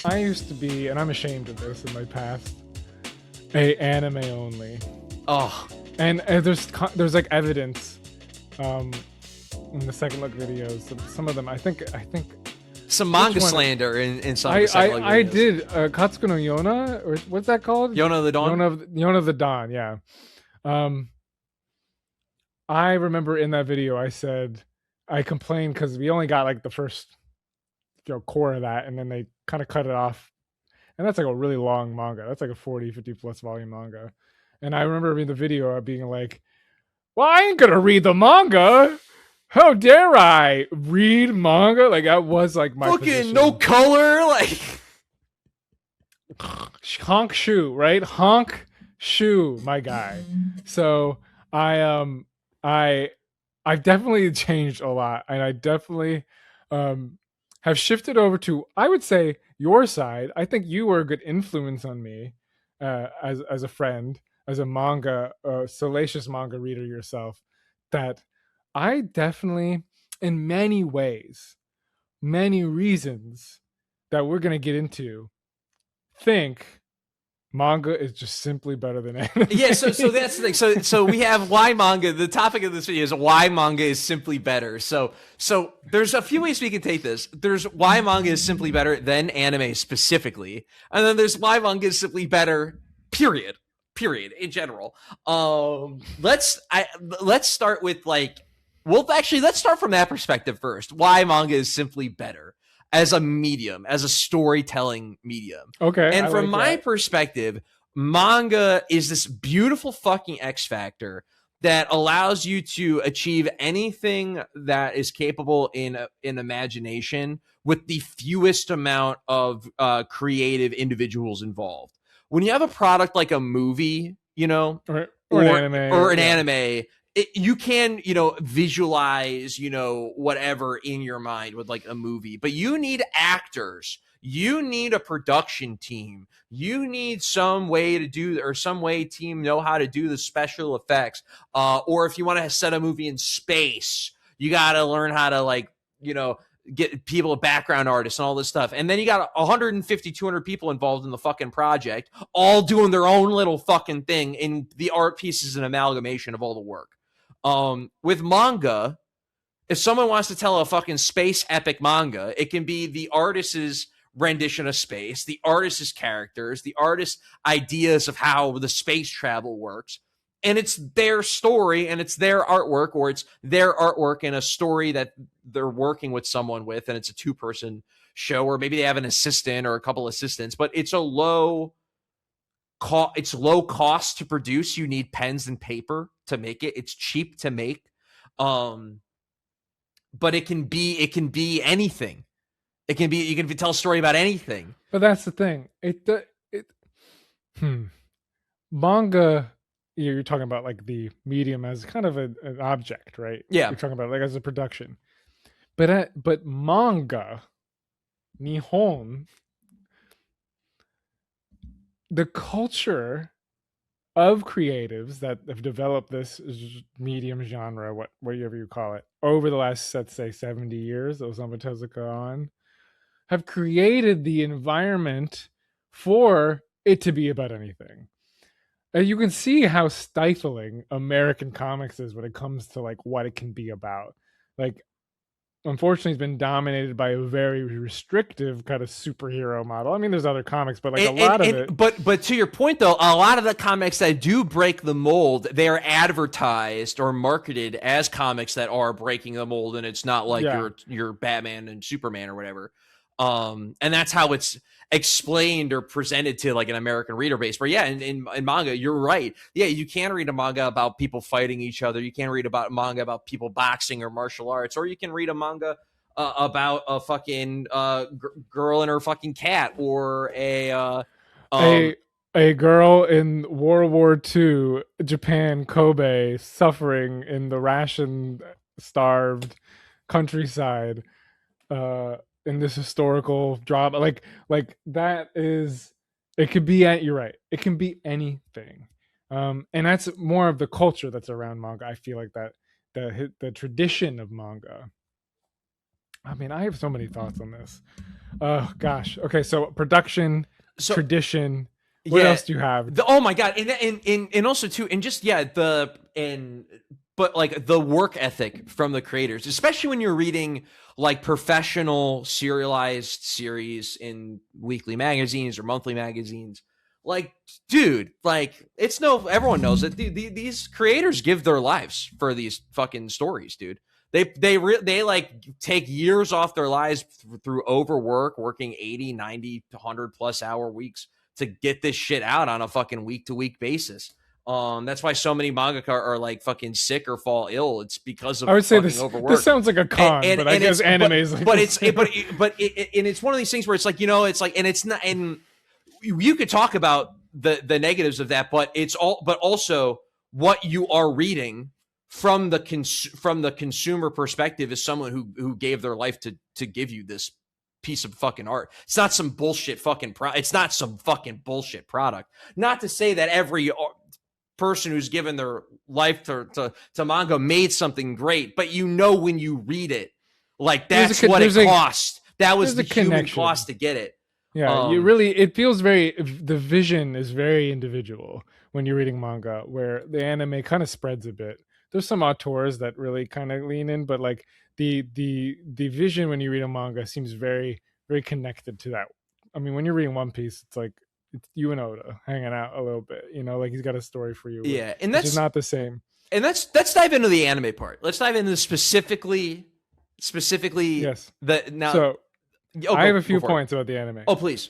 I used to be, and I'm ashamed of this in my past, a anime only, Oh, and there's like evidence, um, in the second look videos. Some of them, I think some which manga one? slander in some of the second look I videos. did Katsuko no Yona, or what's that called? Yona the Dawn. Yona of the Dawn. Yeah. Um, I remember in that video I said I complained because we only got like the first core of that, and then they kind of cut it off, and that's like a really long manga. That's like a 40, 50 plus volume manga. And I remember in the video being like, well, I ain't gonna read the manga. How dare I read manga? Like that was like my Fucking position. no color, like Honk shoe, right? Honk shoe, my guy. So I I've definitely changed a lot, and I definitely um have shifted over to, I would say, your side. I think you were a good influence on me, as a friend, as a manga, salacious manga reader yourself. That I definitely, in many ways, many reasons that we're gonna get into, think manga is just simply better than anime. yeah. So that's the thing. So we have why manga. The topic of this video is why manga is simply better. So there's a few ways we can take this. There's why manga is simply better than anime specifically, and then there's why manga is simply better. Period. In general. Let's start with like. Well, actually, let's start from that perspective first. Why manga is simply better as a medium, as a storytelling medium. Okay. And from like my that. perspective, manga is this beautiful fucking X factor that allows you to achieve anything that is capable in imagination with the fewest amount of creative individuals involved. When you have a product like a movie, you know, or an anime, or an anime, you can, visualize, whatever in your mind with like a movie, but you need actors. You need a production team. You need some way to do, or some way team know how to do the special effects. Or if you want to set a movie in space, you got to learn how to get people, background artists and all this stuff. And then you got 150, 200 people involved in the fucking project, all doing their own little fucking thing. And the art piece is an amalgamation of all the work. With manga, if someone wants to tell a fucking space epic manga, it can be the artist's rendition of space, the artist's characters, the artist's ideas of how the space travel works. And it's their story and it's their artwork, or it's their artwork in a story that they're working with someone with, and it's a 2-person show, or maybe they have an assistant or a couple assistants, but it's low cost to produce. You need pens and paper to make it. It's cheap to make. But it can be anything. You can tell a story about anything. But that's the thing. Manga, you're talking about like the medium as kind of an object, right? Yeah. You're talking about like as a production. But manga, Nihon, the culture of creatives that have developed this medium genre, whatever you call it, over the last, let's say, 70 years, Osamu Tezuka on, have created the environment for it to be about anything. And you can see how stifling American comics is when it comes to like what it can be about. Like, unfortunately, it's been dominated by a very restrictive kind of superhero model. I mean, there's other comics, but like a lot of it. But to your point, though, a lot of the comics that do break the mold, they are advertised or marketed as comics that are breaking the mold, and it's not like your Batman and Superman or whatever. And that's how it's explained or presented to like an American reader base. But yeah, in manga, you're right. Yeah, you can read a manga about people fighting each other. You can read about manga about people boxing or martial arts, or you can read a manga about a fucking girl and her fucking cat, or a girl in World War II, Japan, Kobe, suffering in the ration-starved countryside. In this historical drama, like that is, it could be, you're right, it can be anything, and that's more of the culture that's around manga. I feel like that the tradition of manga. I mean, I have so many thoughts on this. Oh gosh. Okay, so production, So tradition. What yeah, else do you have? oh my god, and also too, and just yeah, but like the work ethic from the creators, especially when you're reading like professional serialized series in weekly magazines or monthly magazines. Like, dude, like it's no, everyone knows it. These creators give their lives for these fucking stories, dude. They like take years off their lives through overwork, working 80, 90, 100 plus hour weeks to get this shit out on a fucking week to week basis. That's why so many mangaka are like fucking sick or fall ill. It's because I of would say fucking this overwork. sounds like a And con, and, but I and guess it's anime is like but this. and it's one of these things where it's like, it's like, and it's not, and you could talk about the negatives of that, but it's all, but also what you are reading from the consumer perspective is someone who gave their life to give you this piece of fucking art. It's not some bullshit fucking it's not some fucking bullshit product. Not to say that every person who's given their life to manga made something great, but when you read it, like that's what it cost. That was there's the a human connection. cost to get it. Yeah, you really, it feels very, the vision is very individual when you're reading manga, where the anime kind of spreads a bit. There's some auteurs that really kind of lean in, but like the vision when you read a manga seems very very connected to that. I mean, when you're reading One Piece, it's like it's you and Oda hanging out a little bit, like he's got a story for you, Yeah, and which is not the same. let's dive into the anime part. Let's dive into specifically Yes. the now. So I have a few for it. points about the anime. Oh, please.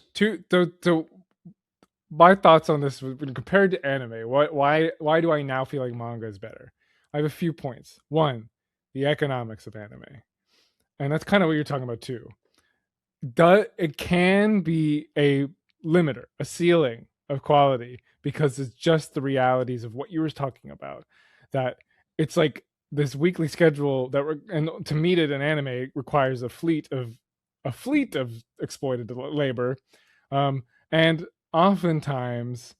My thoughts on this when compared to anime. Why do I now feel like manga is better? I have a few points. One, the economics of anime, and that's kind of what you're talking about too. It can be a limiter, a ceiling of quality because it's just the realities of what you were talking about. That it's like this weekly schedule and to meet it in anime requires a fleet of exploited labor, and oftentimes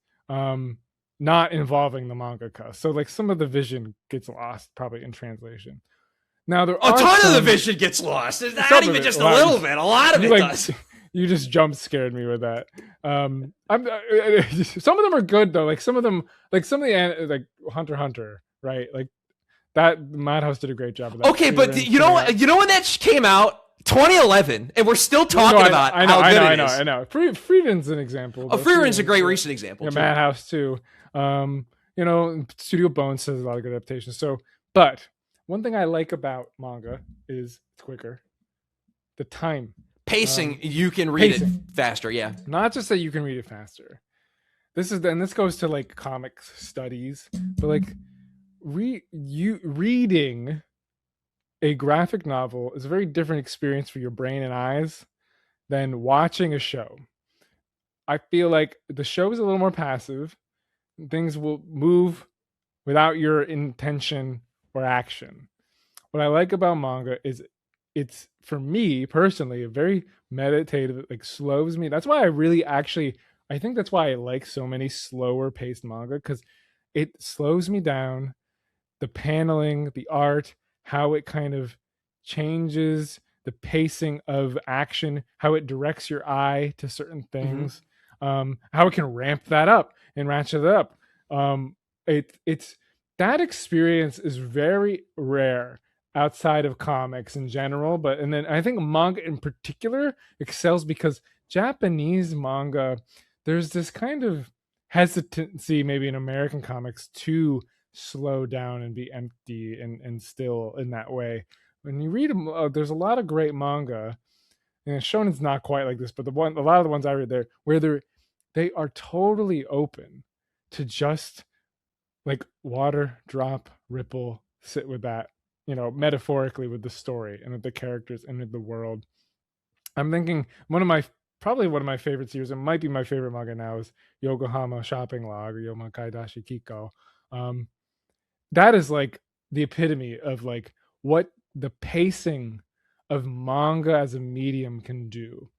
not involving the mangaka. So like some of the vision gets lost probably in translation. Now there a are ton some, of the vision gets lost. It's not even just a little bit. A lot of it does. You just jump scared me with that. Some of them are good though. Like some of them, like some of the like Hunter x Hunter, right? Like that Madhouse did a great job of that. Okay, but you know when that came out, 2011, and we're still talking about how good it is. I know. Frieden's an example. Frieden's a great recent example. Yeah, Madhouse too. Studio Bones has a lot of good adaptations. So, but one thing I like about manga is it's quicker. The time. Pacing, you can read it faster, yeah. Not just that you can read it faster. This goes to like comic studies, but like reading a graphic novel is a very different experience for your brain and eyes than watching a show. I feel like the show is a little more passive. Things will move without your intention or action. What I like about manga is it's, for me personally, a very meditative, like slows me. That's why I think that's why I like so many slower paced manga, because it slows me down. The paneling, the art, how it kind of changes the pacing of action, how it directs your eye to certain things, how it can ramp that up and ratchet it up. It's that experience is very rare outside of comics in general, and then I think manga in particular excels because Japanese manga, there's this kind of hesitancy maybe in American comics to slow down and be empty and still in that way. When you read them, there's a lot of great manga, and Shonen's not quite like this, but a lot of the ones I read there, where they are totally open to just like water, drop, ripple, sit with that, metaphorically with the story and with the characters and with the world. I'm thinking probably one of my favorite series, it might be my favorite manga now, is Yokohama Shopping Log, or Yoma Kaidashi Kiko. That is like the epitome of like what the pacing of manga as a medium can do.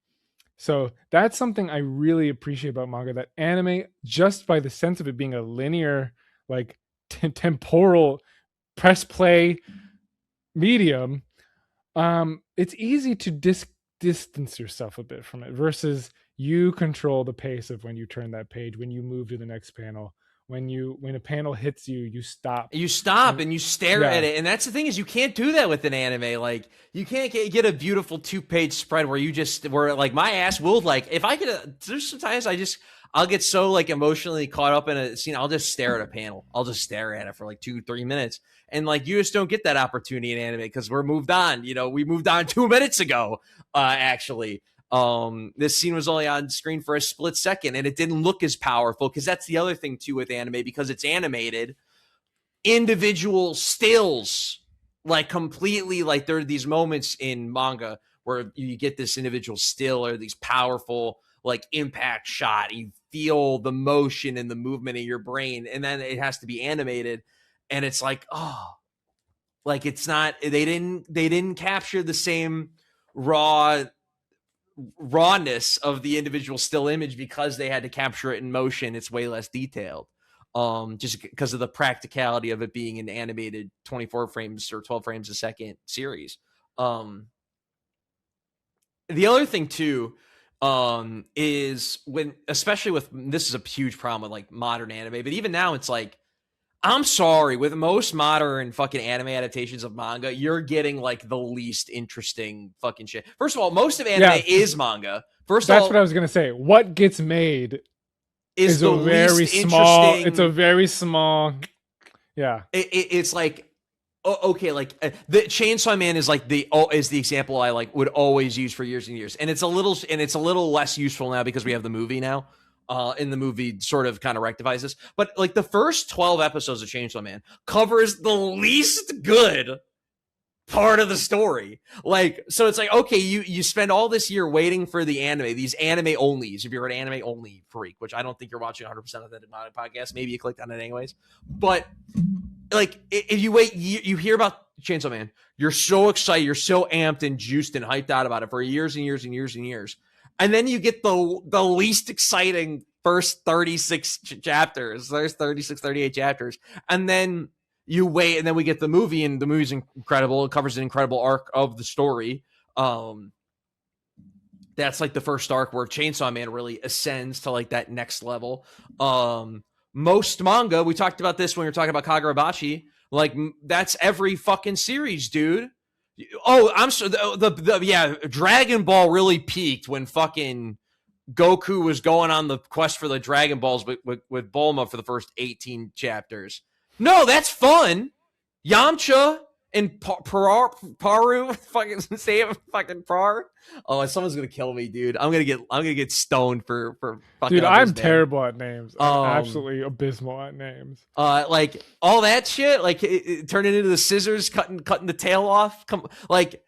So that's something I really appreciate about manga, that anime, just by the sense of it being a linear, like temporal press play medium, it's easy to distance yourself a bit from it versus you control the pace of when you turn that page, when you move to the next panel, when a panel hits you, you stop. You stop And and you stare at yeah, it, and that's the thing is you can't do that with an anime. Like you can't get a beautiful 2-page spread where you just where like my ass will like if I get there's sometimes I'll get so like emotionally caught up in a scene I'll just stare at a panel. I'll just stare at it for like 2-3 minutes, and like you just don't get that opportunity in anime because we're moved on. You know, we moved on 2 minutes ago. Actually, this scene was only on screen for a split second, and it didn't look as powerful because that's the other thing too with anime because it's animated individual stills like completely like there are these moments in manga where you get this individual still or these powerful like impact shot you feel the motion and the movement in your brain and then it has to be animated and it's like oh like it's not they didn't capture the same rawness of the individual still image because they had to capture it in motion. It's way less detailed. Just because of the practicality of it being an animated 24 frames or 12 frames a second series. The other thing too, is when, especially with, this is a huge problem with like modern anime, but even now it's like, I'm sorry, with most modern fucking anime adaptations of manga, you're getting like the least interesting fucking shit. First of all, most of anime yeah, is manga. First of that's what I all, was gonna say. What gets made is is the a very least small. It's a interesting. very small. Yeah, It's like okay, like the Chainsaw Man is like is the example I like would always use for years and years, and it's a little less useful now because we have the movie now. In the movie, sort of kind of rectifies this, but like the first 12 episodes of Chainsaw Man covers the least good part of the story. Like, so it's like, okay, you spend all this year waiting for the anime, these anime onlys. If you're an anime only freak, which I don't think you're watching 100% of the podcast, maybe you clicked on it anyways, but like if you wait, you hear about Chainsaw Man, you're so excited, you're so amped and juiced and hyped out about it for years and years and years and years, and then you get the least exciting first 36 chapters, there's 36, 38 chapters, and then you wait, and then we get the movie, and the movie's incredible. It covers an incredible arc of the story. That's like the first arc where Chainsaw Man really ascends to like that next level. Most manga, we talked about this when we were talking about Kagurabachi, like that's every fucking series, dude. Oh, I'm so yeah, Dragon Ball really peaked when fucking Goku was going on the quest for the Dragon Balls with Bulma for the first 18 chapters. No, that's fun. Yamcha and Paru, fucking say it, fucking Par. Oh, someone's gonna kill me, dude. I'm gonna get stoned for fucking dude, up his I'm name. terrible at names. I'm absolutely abysmal at names. Like all that shit, like it turning into the scissors, cutting the tail off, like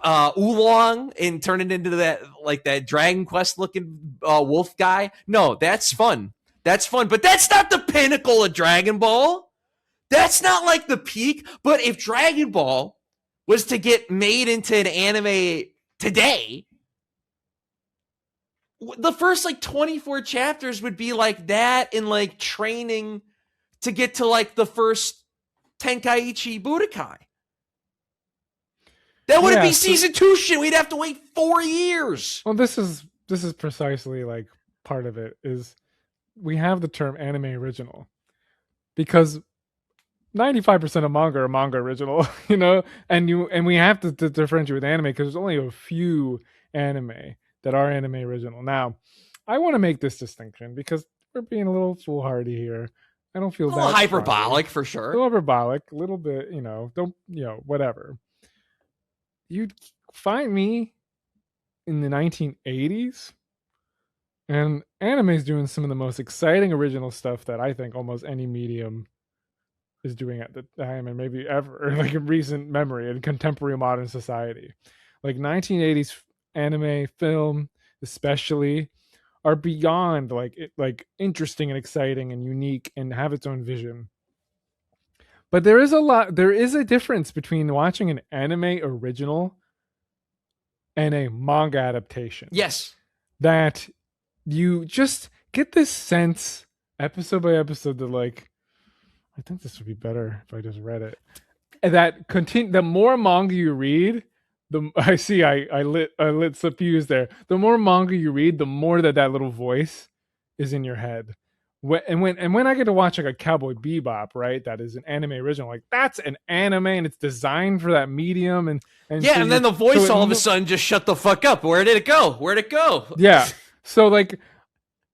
oolong and turn it into that like that Dragon Quest looking wolf guy. No, that's fun. That's fun, but that's not the pinnacle of Dragon Ball. That's not like the peak. But if Dragon Ball was to get made into an anime today, the first like 24 chapters would be like that and like training to get to like the first Tenkaichi Budokai. That wouldn't be season 2 shit. We'd have to wait 4 years. Well, this is precisely like part of it is we have the term anime original because 95% of manga are manga original, you know, and we have to differentiate with anime because there's only a few anime that are anime original. Now, I want to make this distinction because we're being a little foolhardy here. I don't feel a little that hyperbolic for sure. A little hyperbolic, a little bit, you know, don't, you know, whatever. You'd find me in the 1980s, and anime is doing some of the most exciting original stuff that I think almost any medium is doing at the time and maybe ever, like in recent memory in contemporary modern society. Like 1980s anime film, especially, are beyond like interesting and exciting and unique and have its own vision. But there is a difference between watching an anime original and a manga adaptation. Yes. That you just get this sense episode by episode that like, I think this would be better if I just read it. And that the more manga you read, the I see I lit some fuse there. The more manga you read, the more that little voice is in your head. When I get to watch like a Cowboy Bebop, right? That is an anime original. Like that's an anime and it's designed for that medium, and Yeah, so and then you're the so voice all of a sudden just shut the fuck up. Where did it go? Where'd it go? yeah. So like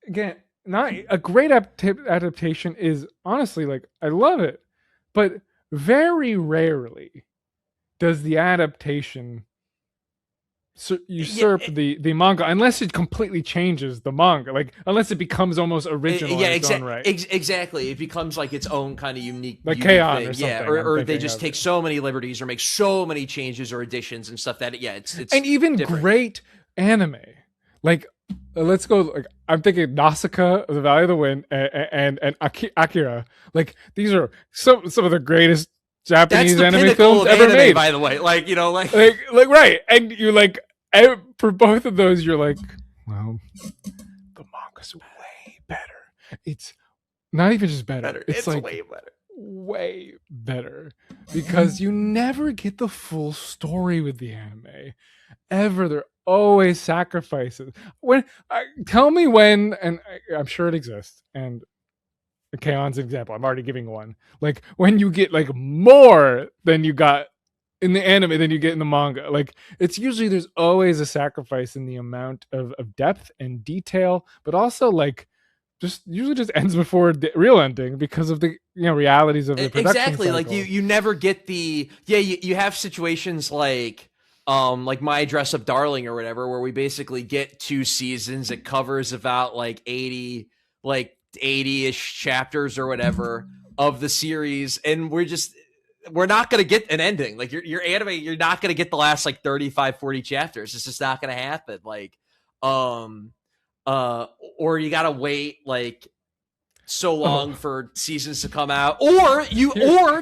again, not a great adaptation is honestly like I love it, but very rarely does the adaptation Yeah, usurp the manga unless it completely changes the manga, like unless it becomes almost original yeah, in its own right, exactly. It becomes like its own kind of like unique K-On! Or thing. Yeah, something I'm or they thinking just of. take so many liberties or make so many changes or additions and stuff that yeah, it's And even different. great anime, like let's go, like I'm thinking Nausicaa, The Valley of the Wind, and Akira. Like these are some of the greatest That's Japanese the anime pinnacle films of ever anime, made. by the way. Like Like right, and you like for both of those, you're like, well, the manga's way better. It's not even just better. better. It's It's like way better. way better because you never get the full story with the anime ever. They're always sacrifices. When tell me when, and I'm sure it exists. And K-On's an example. I'm already giving one. Like when you get like more than you got in the anime than you get in the manga. Like it's usually there's always a sacrifice in the amount of depth and detail, but also like just usually just ends before the real ending because of the realities of the production Exactly. Like cycle. you never get the you have situations like My Dress Up Darling or whatever, where we basically get 2 seasons. It covers about like 80-ish chapters or whatever of the series, and we're not going to get an ending. Like your anime, you're not going to get the last like 35, 40 chapters. It's just not going to happen. Like um uh or you got to wait like so long Oh, for seasons to come out, or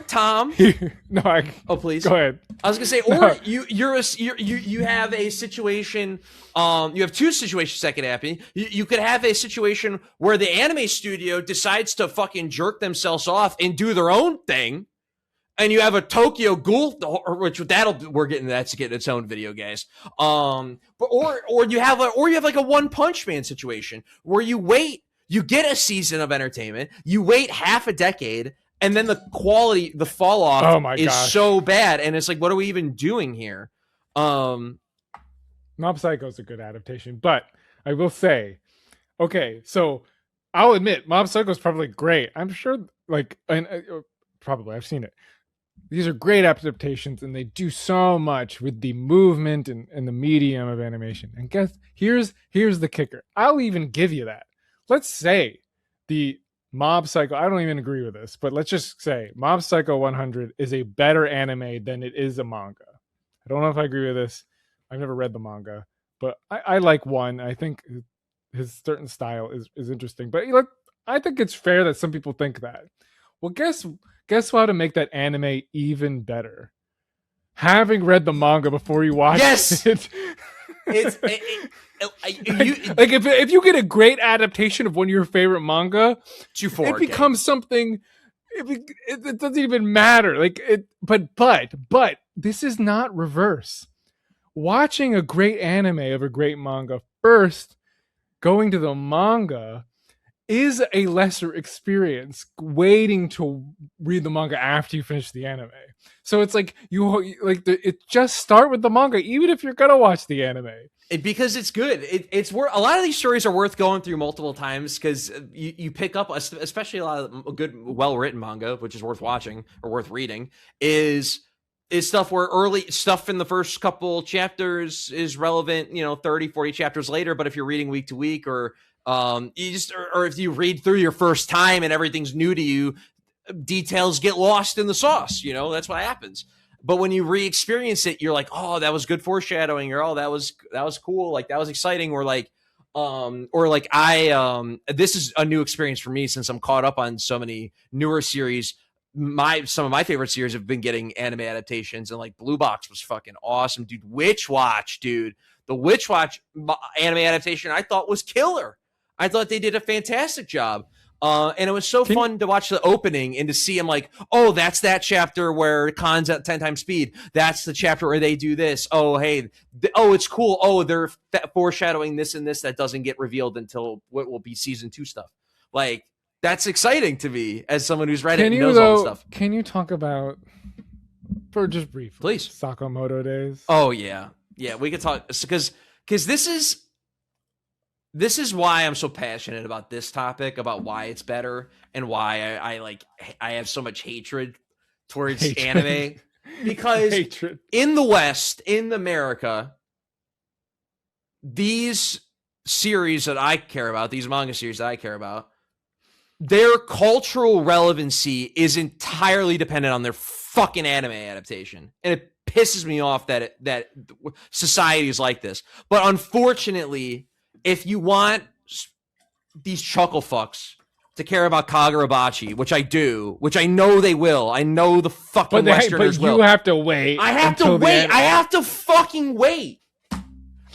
Tom. no, I Oh, please. go ahead. I was gonna say, or No, you have a situation. You have 2 situations that could happen. You could have a situation where the anime studio decides to fucking jerk themselves off and do their own thing, and you have a Tokyo Ghoul, which we're getting that's getting its own video, guys. But or you have like a One Punch Man situation where you get a season of entertainment, you wait half a decade, and then the quality, the fall off oh my is gosh, so bad, and it's like, what are we even doing here? Um, Mob Psycho is a good adaptation, but I will say, okay, so I'll admit Mob Psycho is probably great. I'm sure, like, and probably I've seen it. These are great adaptations, and they do so much with the movement and the medium of animation. And guess here's the kicker. I'll even give you that. Let's say the Mob Psycho. I don't even agree with this, but let's just say Mob Psycho 100 is a better anime than it is a manga. I don't know if I agree with this. I've never read the manga, but I like one. I think his certain style is interesting. But look, I think it's fair that some people think that. Well, guess how to make that anime even better? Having read the manga before you watch yes, it. it's like if you get a great adaptation of one of your favorite manga, two it four game. becomes something. It doesn't even matter. Like it, but this is not reverse. Watching a great anime of a great manga first, going to the manga is a lesser experience waiting to read the manga after you finish the anime. So it's like it just start with the manga even if you're gonna watch the anime. Because it's good. It's worth, a lot of these stories are worth going through multiple times because you pick up, especially a lot of good, well written manga, which is worth watching or worth reading, is stuff where early stuff in the first couple chapters is relevant, 30, 40 chapters later. But if you're reading week to week or you just or if you read through your first time and everything's new to you, details get lost in the sauce. That's what happens. But when you re-experience it, you're like, oh, that was good foreshadowing, or oh, that was cool, like that was exciting, or like this is a new experience for me since I'm caught up on so many newer series. Some of my favorite series have been getting anime adaptations, and like Blue Box was fucking awesome, dude. Witch Watch, dude. The Witch Watch anime adaptation I thought was killer. I thought they did a fantastic job. And it was so fun to watch the opening and to see him like, oh, that's that chapter where Khan's at 10 times speed. That's the chapter where they do this. Oh, hey, oh, it's cool. Oh, they're foreshadowing this and this that doesn't get revealed until what will be season 2 stuff. Like, that's exciting to me as someone who's read it and knows all the stuff. Can you talk about, for just briefly, please, Sakamoto days? Oh, yeah. Yeah, we could talk, because this is why I'm so passionate about this topic, about why it's better and why I have so much hatred towards anime. Because in the West, in America, these series that I care about, these manga series that I care about, their cultural relevancy is entirely dependent on their fucking anime adaptation. And it pisses me off that society is like this. But unfortunately, if you want these chuckle fucks to care about Kagurabachi, which I do, which I know they will, I know the fucking Westerners will. But you have to wait. I have to wait. I have to fucking wait. I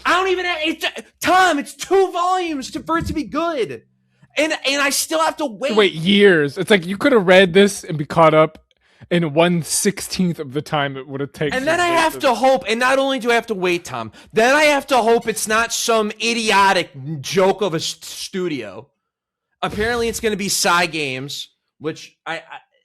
don't even have Tom. It's 2 volumes for it to be good, and I still have to wait. Wait years. It's like you could have read this and be caught up in 1/16 of the time it would have taken. And then I have to hope, and not only do I have to wait, Tom, then I have to hope it's not some idiotic joke of a studio. Apparently it's going to be Psy Games, which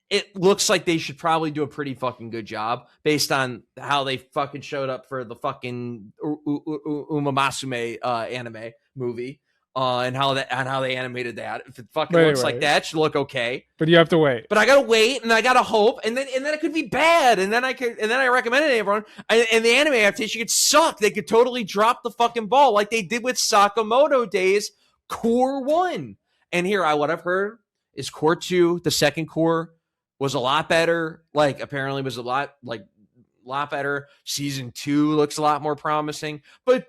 it looks like they should probably do a pretty fucking good job based on how they fucking showed up for the fucking Umamasume anime movie. And how they animated that. If it fucking looks like that, it should look okay. But you have to wait. But I gotta wait, and I gotta hope, and then it could be bad, and then I recommend it to everyone. And the anime adaptation could suck. They could totally drop the fucking ball, like they did with Sakamoto Days Core 1. And here, what I've heard is Core 2, the second core, was a lot better. Like apparently was a lot better. Season 2 looks a lot more promising, but.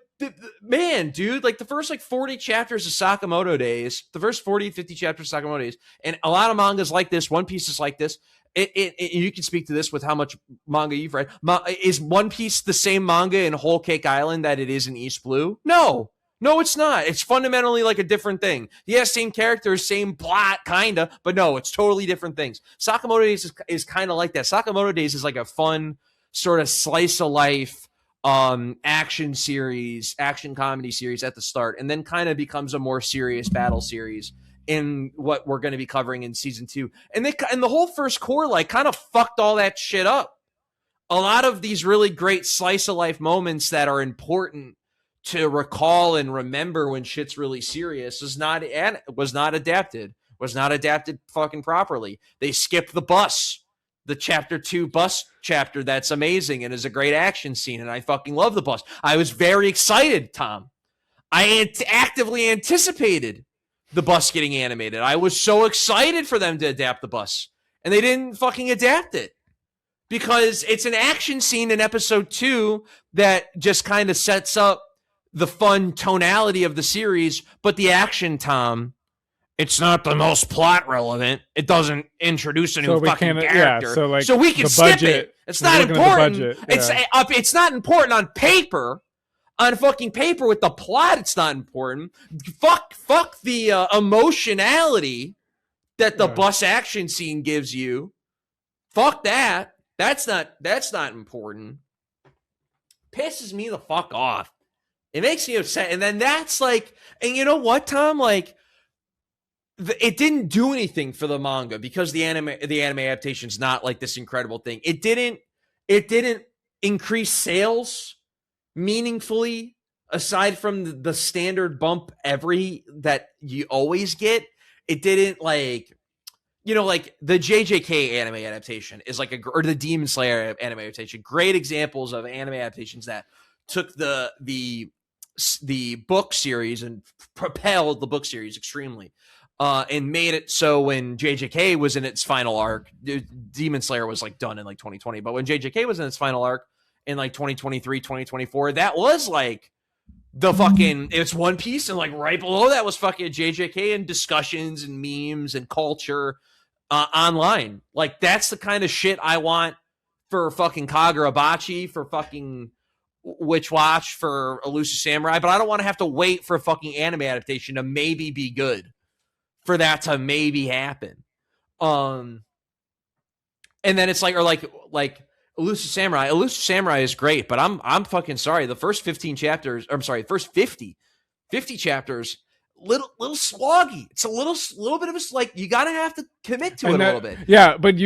Man, dude, like the first 40 chapters of Sakamoto Days, the first 40, 50 chapters of Sakamoto Days, and a lot of mangas like this, One Piece is like this. You can speak to this with how much manga you've read. Is One Piece the same manga in Whole Cake Island that it is in East Blue? No, it's not. It's fundamentally like a different thing. Yeah, same characters, same plot, kinda, but no, it's totally different things. Sakamoto Days is kind of like that. Sakamoto Days is like a fun sort of slice of life action comedy series at the start, and then kind of becomes a more serious battle series in what we're going to be covering in season 2. And the whole first core kind of fucked all that shit up. A lot of these really great slice of life moments that are important to recall and remember when shit's really serious was not adapted fucking properly. They skipped the bus. The chapter 2 bus chapter that's amazing and is a great action scene, and I fucking love the bus. I was very excited, Tom. I actively anticipated the bus getting animated. I was so excited for them to adapt the bus, and they didn't fucking adapt it because it's an action scene in episode 2 that just kind of sets up the fun tonality of the series, but the action, Tom, it's not the most plot relevant. It doesn't introduce a new fucking character. Yeah, so we can skip it. It's not important. It's not important on paper. On fucking paper with the plot, it's not important. Fuck the emotionality that the bus action scene gives you. Fuck that. That's not important. Pisses me the fuck off. It makes me upset. And then that's and you know what, Tom? It didn't do anything for the manga because the anime adaptation is not like this incredible thing. It didn't increase sales meaningfully aside from the standard bump that you always get. It didn't the JJK anime adaptation is or the Demon Slayer anime adaptation. Great examples of anime adaptations that took the book series and propelled the book series extremely. And made it so when JJK was in its final arc, Demon Slayer was done in 2020. But when JJK was in its final arc in 2023, 2024, that was the fucking, it's One Piece, and right below that was fucking JJK and discussions and memes and culture online. That's the kind of shit I want for fucking Kagurabachi, for fucking Witch Watch, for Elusive Samurai. But I don't want to have to wait for a fucking anime adaptation to maybe be good. for that to maybe happen. And then it's like, or like Elusive Samurai. Elusive Samurai is great, but I'm fucking sorry. The first 15 chapters, I'm sorry, first 50 chapters, little sloggy. It's a little bit of a, like, you gotta have to commit to it a little bit. Yeah, but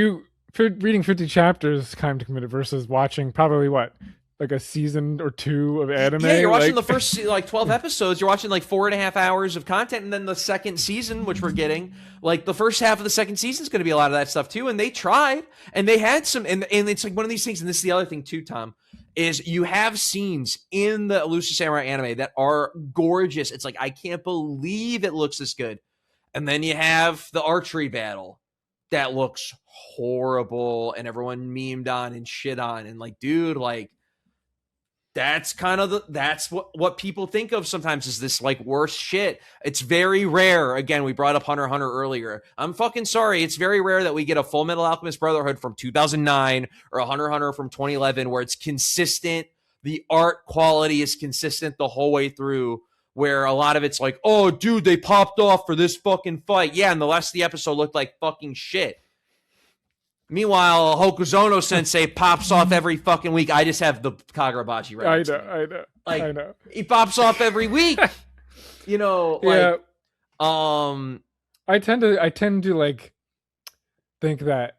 reading 50 chapters time to commit it versus watching probably what, like a season or two of anime. Yeah, you're watching like, the first like 12 episodes. You're watching like 4.5 hours of content, and then the second season, which we're getting, like the first half of the second season is going to be a lot of that stuff too. And they tried, and they had some, and it's like one of these things. And this is the other thing too, Tom, is you have scenes in the Elusive Samurai anime that are gorgeous. It's like, I can't believe it looks this good. And then you have the archery battle that looks horrible, and everyone memed on and shit on, and like, dude, like, that's kind of that's what people think of sometimes is this like worse shit. It's very rare. Again, we brought up Hunter x Hunter earlier. I'm fucking sorry. It's very rare that we get a Full Metal Alchemist Brotherhood from 2009 or a Hunter x Hunter from 2011 where it's consistent. The art quality is consistent the whole way through, where a lot of it's like, oh, dude, they popped off for this fucking fight. Yeah, and the rest of the episode looked like fucking shit. Meanwhile, Hokuzono Sensei pops off every fucking week. I just have the Kagurabachi right. I know. He pops off every week. You know, like, yeah. I tend to like think that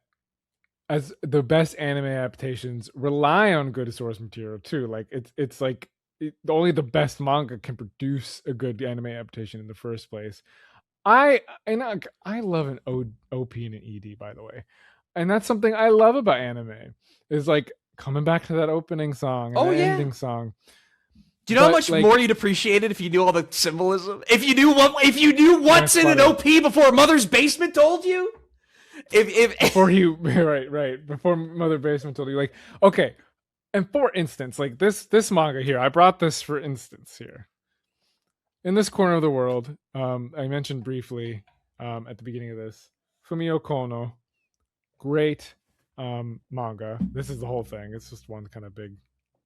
as the best anime adaptations rely on good source material too. Like it's like only the best manga can produce a good anime adaptation in the first place. I love an OP and an ED, by the way. And that's something I love about anime, is like coming back to that opening song and ending song. Do you know how much more you'd appreciate it if you knew all the symbolism? If you knew what's in an OP before Mother's Basement told you? Before you right before Mother Basement told you, like, okay. And for instance, like this manga here, I brought this for instance here. In this corner of the world, I mentioned briefly at the beginning of this, Fumio Kono. Great manga. This is the whole thing. It's just one kind of big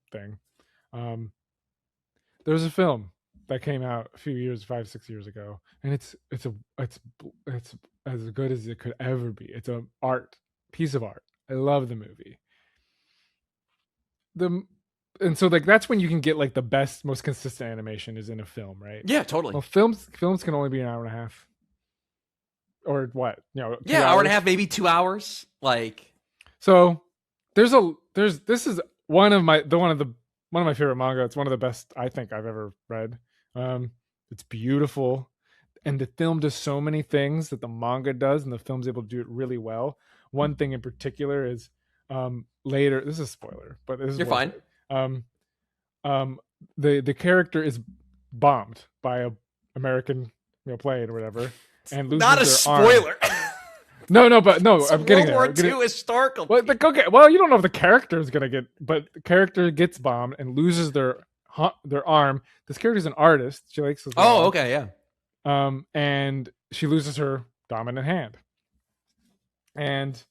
thing. There was a film that came out a few years, 5-6 years ago, and it's as good as it could ever be. It's a piece of art. I love the movie. And so like that's when you can get like the best, most consistent animation is in a film, right? Yeah, totally. Well, films can only be an hour and a half. Or what, hour and a half, maybe 2 hours. Like, so this is one of my favorite manga. It's one of the best I think I've ever read. It's beautiful, and the film does so many things that the manga does, and the film's able to do it really well. One thing in particular is later. This is a spoiler, but this is you're fine. The character is bombed by a American plane or whatever. And loses not a spoiler. No, I'm getting there. World War II historical. Well, you don't know if the character is gonna get, but the character gets bombed and loses their arm. This character's an artist. She likes. Okay, yeah. And she loses her dominant hand. And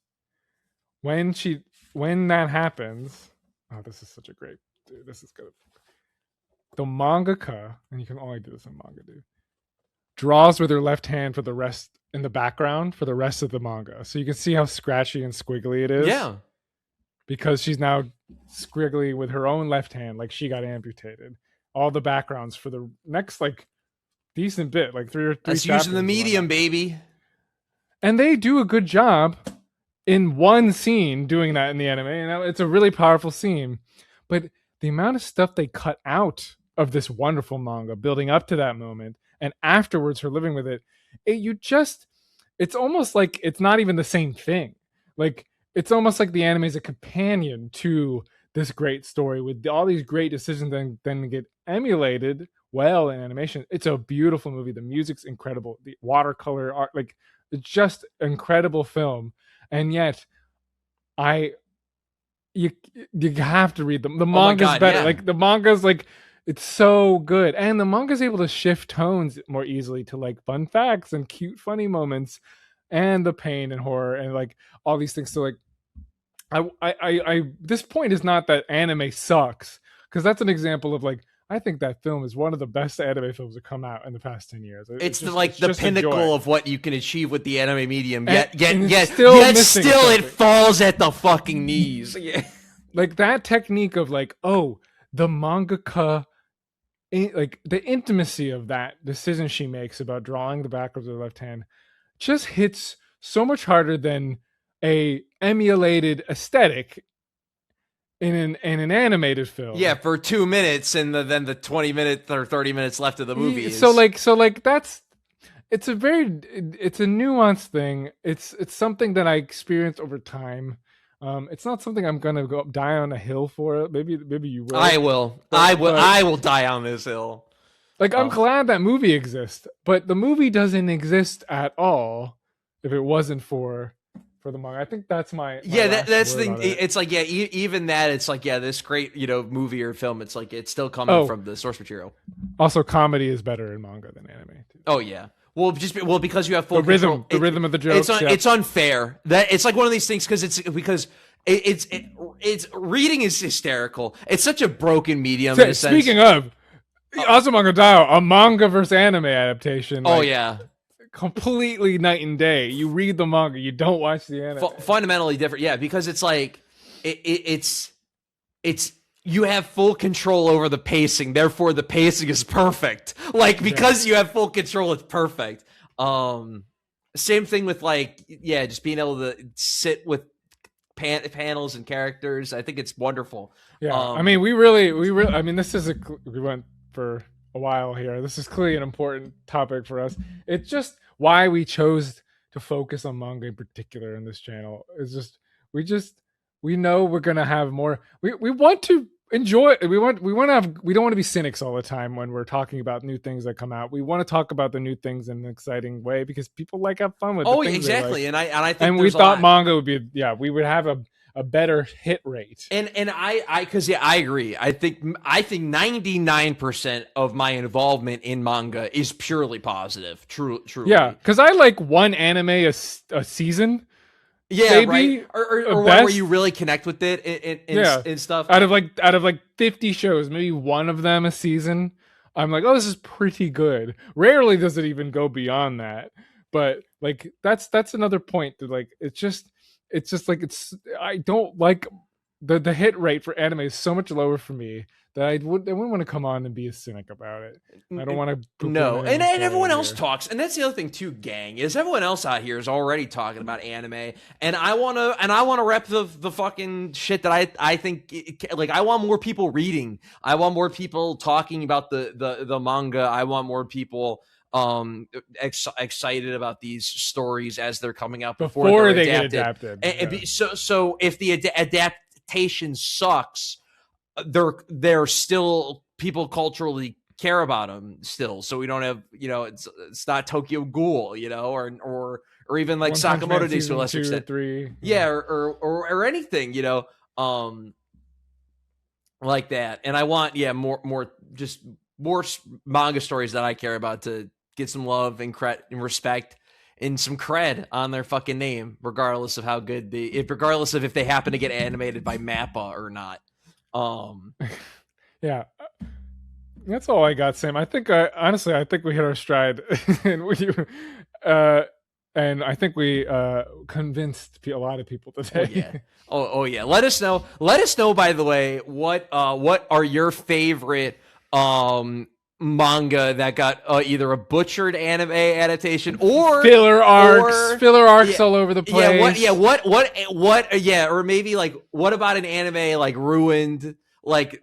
when that happens, oh, this is such a great, dude. This is good. The mangaka, and you can only do this in manga, dude, draws with her left hand for the rest in the background for the rest of the manga. So you can see how scratchy and squiggly it is. Yeah. Because she's now squiggly with her own left hand, like she got amputated. All the backgrounds for the next like decent bit, like three That's using the medium, baby. And they do a good job in one scene doing that in the anime. And it's a really powerful scene. But the amount of stuff they cut out of this wonderful manga building up to that moment, and afterwards her living with it, it's almost like it's not even the same thing. Like it's almost like the anime is a companion to this great story with all these great decisions then get emulated well in animation. It's a beautiful movie. The music's incredible. The watercolor art, like it's just incredible film. And yet you have to read them. The manga's better. Yeah. Like the manga's like, it's so good. And the manga's able to shift tones more easily to like fun facts and cute, funny moments and the pain and horror and like all these things. So like, I this point is not that anime sucks, because that's an example of like, I think that film is one of the best anime films to come out in the past 10 years. It's the pinnacle of what you can achieve with the anime medium. Yet still it falls at the fucking knees. Yeah. Like that technique of like, oh, the mangaka, like the intimacy of that decision she makes about drawing the back of the left hand just hits so much harder than a emulated aesthetic in an animated film. Yeah, for 2 minutes, and then the 20 minutes or 30 minutes left of the movie. So like that's it's a nuanced thing. It's something that I experienced over time. It's not something I'm gonna go die on a hill for. Maybe you will. I will. I will die on this hill. Like I'm glad that movie exists, but the movie doesn't exist at all if it wasn't for the manga. I think that's my that's the thing. It's like even that it's like this great movie or film. It's like it's still coming from the source material. Also, comedy is better in manga than anime. Too. Oh yeah. Well, because you have full rhythm of the jokes. It's unfair. That it's like one of these things because reading is hysterical. It's such a broken medium. In a sense. Speaking of, Azumanga Daioh, a manga versus anime adaptation. Oh yeah. Completely night and day. You read the manga, you don't watch the anime. Fundamentally different, because it's like it's you have full control over the pacing, therefore the pacing is perfect. Like because you have full control, it's perfect. Same thing with just being able to sit with panels and characters. I think it's wonderful. Yeah, I mean, we really. I mean, we went for a while here. This is clearly an important topic for us. It's just why we chose to focus on manga in particular in this channel. It's just we know we're gonna have more. We want to enjoy. We don't want to be cynics all the time when we're talking about new things that come out. We want to talk about the new things in an exciting way because people have fun with. Oh, exactly, like. And I think we thought manga would be we would have a better hit rate. And I agree. I think 99% of my involvement in manga is purely positive. Truly. Yeah, because I like one anime a season. Yeah, maybe, right. Or one where you really connect with it and stuff. Out of 50 shows, maybe one of them a season. I'm like, oh, this is pretty good. Rarely does it even go beyond that. But like that's another point that like it's just like I don't like the hit rate for anime is so much lower for me that I wouldn't want to come on and be a cynic about it. I don't want to. No, and everyone else talks, and that's the other thing too, gang. Is everyone else out here is already talking about anime, and I want to rep the fucking shit that I think like I want more people reading. I want more people talking about the manga. I want more people excited about these stories as they're coming out before they get adapted. So if the adaptation sucks, they're still people culturally care about them still. So we don't have it's not Tokyo Ghoul or even like Sakamoto Days to a lesser extent 3 or anything like that. And I want more manga stories that I care about to get some love and respect and some cred on their fucking name, regardless of how good regardless of if they happen to get animated by Mappa or not. Yeah, that's all I got, Sam. I think honestly, I think we hit our stride, and I think we convinced a lot of people today. Oh yeah. Let us know. By the way, what are your favorite manga that got either a butchered anime adaptation or filler arcs all over the place. Or maybe like what about an anime like ruined, like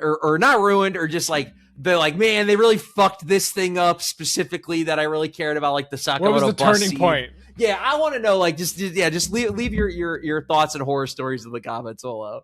or not ruined, or just like they're like, man, they really fucked this thing up specifically that I really cared about, like the Sakamoto. What was the turning point? Yeah, I want to know. Like, just leave your thoughts and horror stories in the comments below.